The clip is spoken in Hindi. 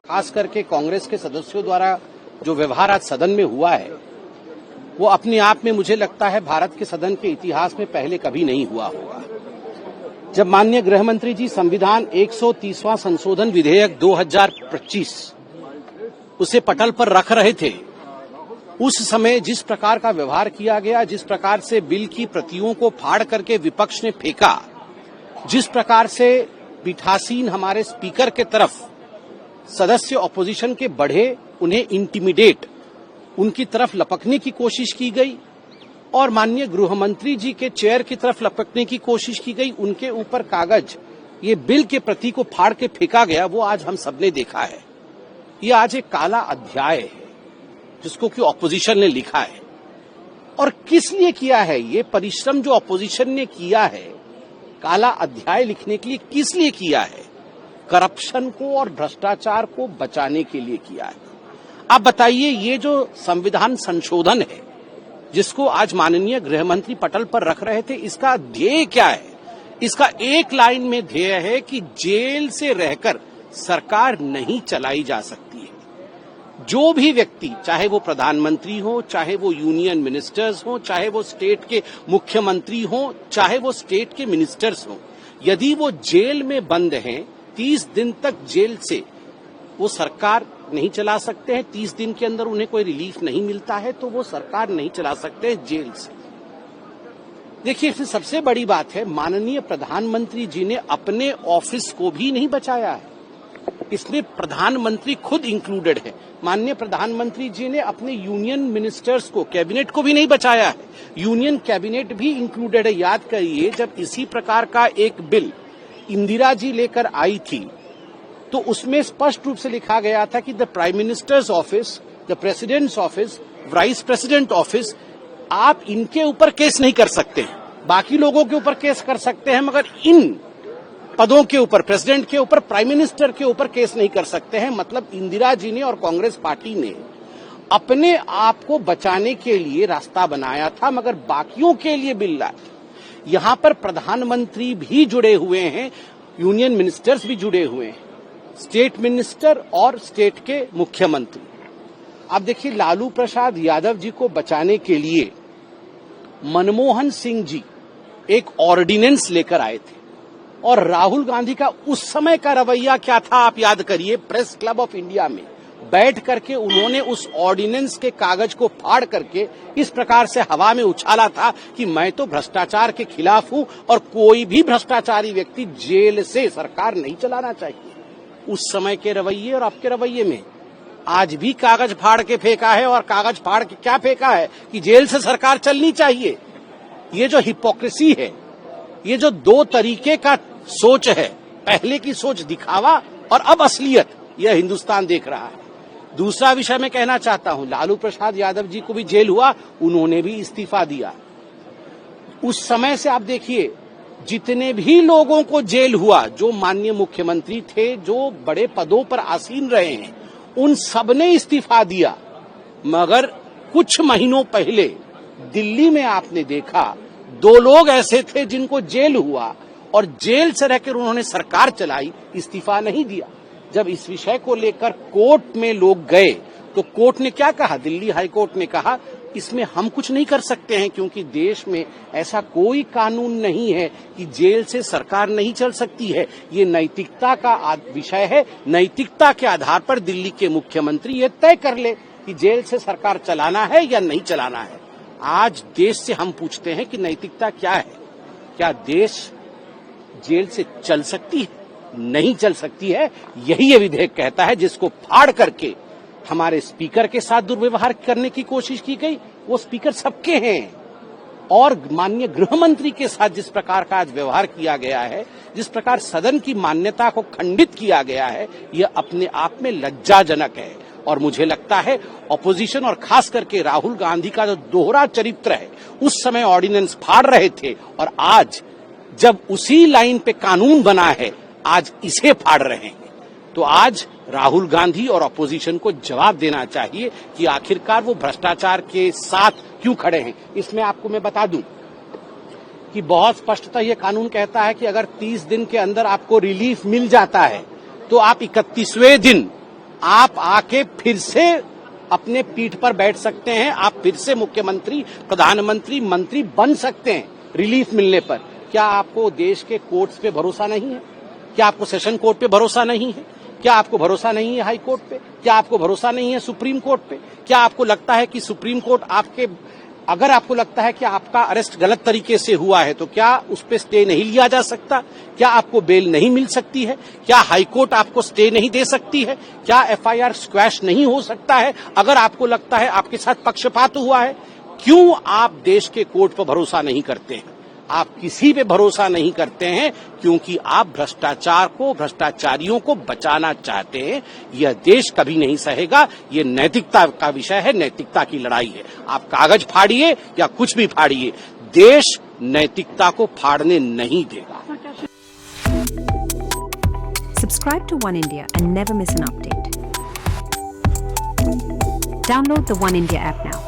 खास करके कांग्रेस के सदस्यों द्वारा जो व्यवहार आज सदन में हुआ है वो अपने आप में मुझे लगता है भारत के सदन के इतिहास में पहले कभी नहीं हुआ होगा। जब माननीय गृह मंत्री जी संविधान 130वां संशोधन विधेयक 2025 उसे पटल पर रख रहे थे, उस समय जिस प्रकार का व्यवहार किया गया, जिस प्रकार से बिल की प्रतियों को फाड़ करके विपक्ष ने फेंका, जिस प्रकार से पीठासीन हमारे स्पीकर के तरफ सदस्य ऑपोजिशन के बढ़े, उन्हें इंटिमिडेट, उनकी तरफ लपकने की कोशिश की गई और माननीय गृह मंत्री जी के चेयर की तरफ लपकने की कोशिश की गई, उनके ऊपर कागज, ये बिल के प्रति को फाड़ के फेंका गया, वो आज हम सबने देखा है। ये आज एक काला अध्याय है जिसको कि ऑपोजिशन ने लिखा है। और किस लिए किया है ये परिश्रम जो ऑपोजिशन ने किया है काला अध्याय लिखने के लिए, किस लिए किया है? करप्शन को और भ्रष्टाचार को बचाने के लिए किया है। आप बताइए, ये जो संविधान संशोधन है जिसको आज माननीय गृह मंत्री पटल पर रख रहे थे, इसका ध्येय क्या है? इसका एक लाइन में ध्येय है कि जेल से रहकर सरकार नहीं चलाई जा सकती है। जो भी व्यक्ति, चाहे वो प्रधानमंत्री हो, चाहे वो यूनियन मिनिस्टर्स हो, चाहे वो स्टेट के मुख्यमंत्री हो, चाहे वो स्टेट के मिनिस्टर्स हो, यदि वो जेल में बंद हैं, 30 दिन तक जेल से वो सरकार नहीं चला सकते हैं, 30 दिन के अंदर उन्हें कोई रिलीफ नहीं मिलता है तो वो सरकार नहीं चला सकते जेल से। देखिए, इसमें सबसे बड़ी बात है, माननीय प्रधानमंत्री जी ने अपने ऑफिस को भी नहीं बचाया है। इसमें प्रधानमंत्री खुद इंक्लूडेड है। माननीय प्रधानमंत्री जी ने अपने यूनियन मिनिस्टर्स को, कैबिनेट को भी नहीं बचाया है। यूनियन कैबिनेट भी इंक्लूडेड है। याद करिए, जब इसी प्रकार का एक बिल इंदिरा जी लेकर आई थी तो उसमें स्पष्ट रूप से लिखा गया था कि the prime minister's office, the president's office, vice president office, आप इनके ऊपर केस नहीं कर सकते। बाकी लोगों के ऊपर केस कर सकते हैं, मगर इन पदों के ऊपर, प्रेसिडेंट के ऊपर, प्राइम मिनिस्टर के ऊपर केस नहीं कर सकते हैं। मतलब इंदिरा जी ने और कांग्रेस पार्टी ने अपने आप को बचाने के लिए रास्ता बनाया था, मगर बाकियों के लिए बिल लाया। यहां पर प्रधानमंत्री भी जुड़े हुए हैं, यूनियन मिनिस्टर्स भी जुड़े हुए हैं, स्टेट मिनिस्टर और स्टेट के मुख्यमंत्री। अब देखिए, लालू प्रसाद यादव जी को बचाने के लिए मनमोहन सिंह जी एक ऑर्डिनेंस लेकर आए थे और राहुल गांधी का उस समय का रवैया क्या था आप याद करिए। प्रेस क्लब ऑफ इंडिया में बैठ करके उन्होंने उस ऑर्डिनेंस के कागज को फाड़ करके इस प्रकार से हवा में उछाला था कि मैं तो भ्रष्टाचार के खिलाफ हूं और कोई भी भ्रष्टाचारी व्यक्ति जेल से सरकार नहीं चलाना चाहिए। उस समय के रवैये और आपके रवैये में आज भी कागज फाड़ के फेंका है, और कागज फाड़ के क्या फेंका है कि जेल से सरकार चलनी चाहिए। ये जो हिपोक्रेसी है, ये जो दो तरीके का सोच है, पहले की सोच दिखावा और अब असलियत, यह हिंदुस्तान देख रहा है। दूसरा विषय मैं कहना चाहता हूं, लालू प्रसाद यादव जी को भी जेल हुआ, उन्होंने भी इस्तीफा दिया। उस समय से आप देखिए, जितने भी लोगों को जेल हुआ, जो माननीय मुख्यमंत्री थे, जो बड़े पदों पर आसीन रहे हैं, उन सबने इस्तीफा दिया। मगर कुछ महीनों पहले दिल्ली में आपने देखा 2 लोग ऐसे थे जिनको जेल हुआ और जेल से रहकर उन्होंने सरकार चलाई, इस्तीफा नहीं दिया। जब इस विषय को लेकर कोर्ट में लोग गए तो कोर्ट ने क्या कहा? दिल्ली हाई कोर्ट ने कहा इसमें हम कुछ नहीं कर सकते हैं, क्योंकि देश में ऐसा कोई कानून नहीं है कि जेल से सरकार नहीं चल सकती है। ये नैतिकता का विषय है। नैतिकता के आधार पर दिल्ली के मुख्यमंत्री ये तय कर ले कि जेल से सरकार चलाना है या नहीं चलाना है। आज देश से हम पूछते हैं कि नैतिकता क्या है? क्या देश जेल से चल सकती है? नहीं चल सकती है। यही ये विधेयक कहता है, जिसको फाड़ करके हमारे स्पीकर के साथ दुर्व्यवहार करने की कोशिश की गई। वो स्पीकर सबके हैं, और माननीय गृह मंत्री के साथ जिस प्रकार का आज व्यवहार किया गया है, जिस प्रकार सदन की मान्यता को खंडित किया गया है, यह अपने आप में लज्जाजनक है। और मुझे लगता है ऑपोजिशन और खास करके राहुल गांधी का जो दोहरा चरित्र है, उस समय ऑर्डिनेंस फाड़ रहे थे और आज जब उसी लाइन पे कानून बना है, आज इसे फाड़ रहे हैं। तो आज राहुल गांधी और ऑपोजिशन को जवाब देना चाहिए कि आखिरकार वो भ्रष्टाचार के साथ क्यों खड़े हैं। इसमें आपको मैं बता दूं कि बहुत स्पष्टतः ये कानून कहता है कि अगर 30 दिन के अंदर आपको रिलीफ मिल जाता है तो आप 31वें दिन आप आके फिर से अपने पीठ पर बैठ सकते हैं, आप फिर से मुख्यमंत्री, प्रधानमंत्री, मंत्री बन सकते हैं रिलीफ मिलने पर। क्या आपको देश के कोर्ट्स पे भरोसा नहीं है? क्या आपको सेशन कोर्ट पे भरोसा नहीं है? क्या आपको भरोसा नहीं है हाई कोर्ट पे? क्या आपको भरोसा नहीं है सुप्रीम कोर्ट पे? क्या आपको लगता है कि सुप्रीम कोर्ट अगर आपको लगता है कि आपका अरेस्ट गलत तरीके से हुआ है तो क्या उस पे स्टे नहीं लिया जा सकता? क्या आपको बेल नहीं मिल सकती है? क्या हाई कोर्ट आपको स्टे नहीं दे सकती है? क्या एफआईआर स्क्वैश नहीं हो सकता है अगर आपको लगता है आपके साथ पक्षपात हुआ है? क्यों आप देश के कोर्ट पर भरोसा नहीं करते हैं? आप किसी पे भरोसा नहीं करते हैं क्योंकि आप भ्रष्टाचारियों को बचाना चाहते हैं। यह देश कभी नहीं सहेगा। ये नैतिकता का विषय है, नैतिकता की लड़ाई है। आप कागज फाड़िए या कुछ भी फाड़िए, देश नैतिकता को फाड़ने नहीं देगा। Subscribe to One India and never miss an update. Download the One India app now.